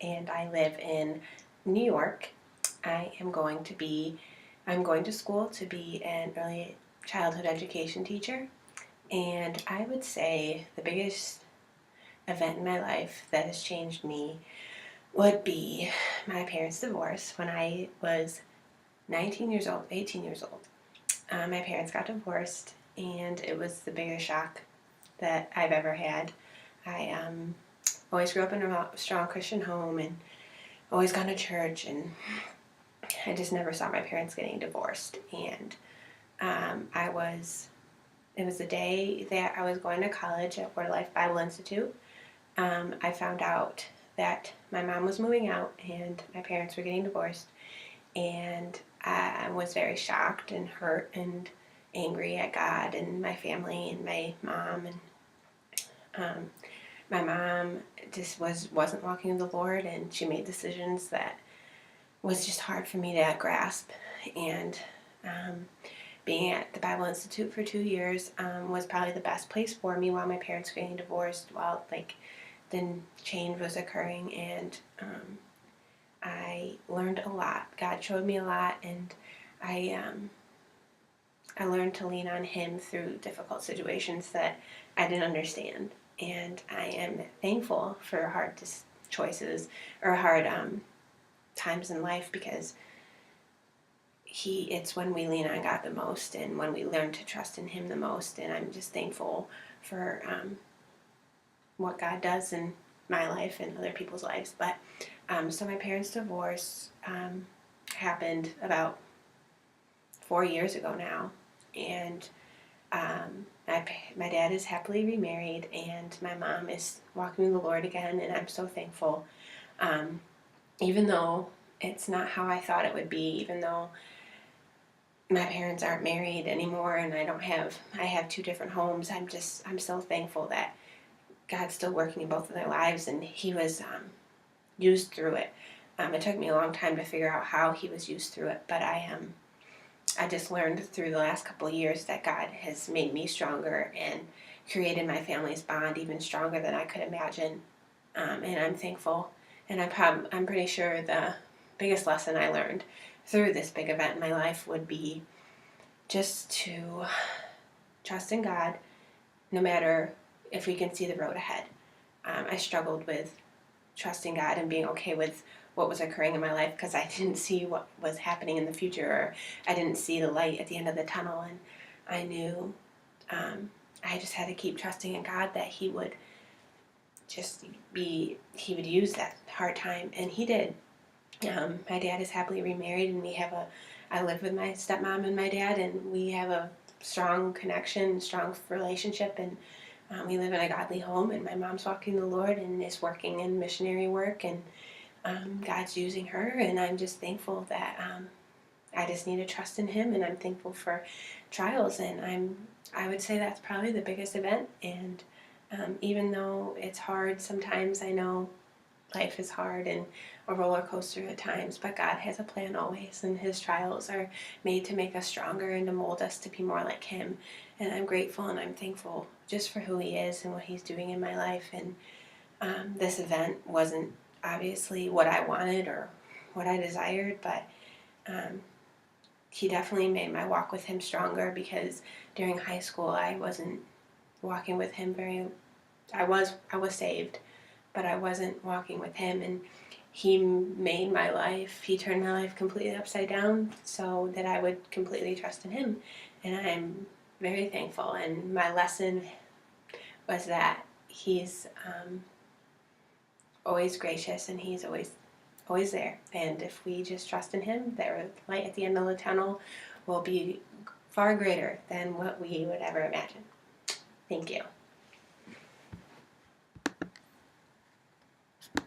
and I live in New York. I'm going to school to be an early childhood education teacher, and I would say the biggest event in my life that has changed me would be my parents' divorce when I was 19 years old, 18 years old. My parents got divorced, and it was the biggest shock that I've ever had. I always grew up in a strong Christian home and always gone to church, and I just never saw my parents getting divorced. And it was the day that I was going to college at Word Life Bible Institute. I found out that my mom was moving out and my parents were getting divorced, and I was very shocked and hurt and angry at God and my family and my mom. And my mom just wasn't walking with the Lord, and she made decisions that was just hard for me to grasp. And being at the Bible Institute for 2 years was probably the best place for me while my parents were getting divorced, while the change was occurring. And I learned a lot. God showed me a lot, and I learned to lean on Him through difficult situations that I didn't understand. And I am thankful for hard choices or hard times in life, because it's when we lean on God the most and when we learn to trust in Him the most. And I'm just thankful for what God does in my life and other people's lives. But so my parents' divorce happened about 4 years ago now, and my dad is happily remarried, and my mom is walking with the Lord again, and I'm so thankful. Even though it's not how I thought it would be, even though my parents aren't married anymore and I have two different homes, I'm so thankful that God's still working in both of their lives, and He was used through it. It took me a long time to figure out how He was used through it, but I just learned through the last couple of years that God has made me stronger and created my family's bond even stronger than I could imagine. And I'm thankful. And I'm pretty sure the biggest lesson I learned through this big event in my life would be just to trust in God, no matter if we can see the road ahead. I struggled with trusting God and being okay with what was occurring in my life, because I didn't see what was happening in the future, or I didn't see the light at the end of the tunnel. And I knew I just had to keep trusting in God that He would He would use that hard time, and He did. My dad is happily remarried, and I live with my stepmom and my dad, and we have a strong connection, strong relationship, and we live in a godly home, and my mom's walking the Lord and is working in missionary work, and God's using her, and I'm just thankful that I just need to trust in Him, and I'm thankful for trials, and I would say that's probably the biggest event. And even though it's hard sometimes, I know life is hard and a roller coaster at times, but God has a plan always, and His trials are made to make us stronger and to mold us to be more like Him. And I'm grateful and I'm thankful just for who He is and what He's doing in my life. And this event wasn't obviously what I wanted or what I desired, but He definitely made my walk with Him stronger, because during high school I wasn't walking with Him I was saved, but I wasn't walking with Him, and He turned my life completely upside down so that I would completely trust in Him. And I'm very thankful, and my lesson was that He's always gracious, and He's always there. And if we just trust in Him, the light at the end of the tunnel will be far greater than what we would ever imagine. Thank you.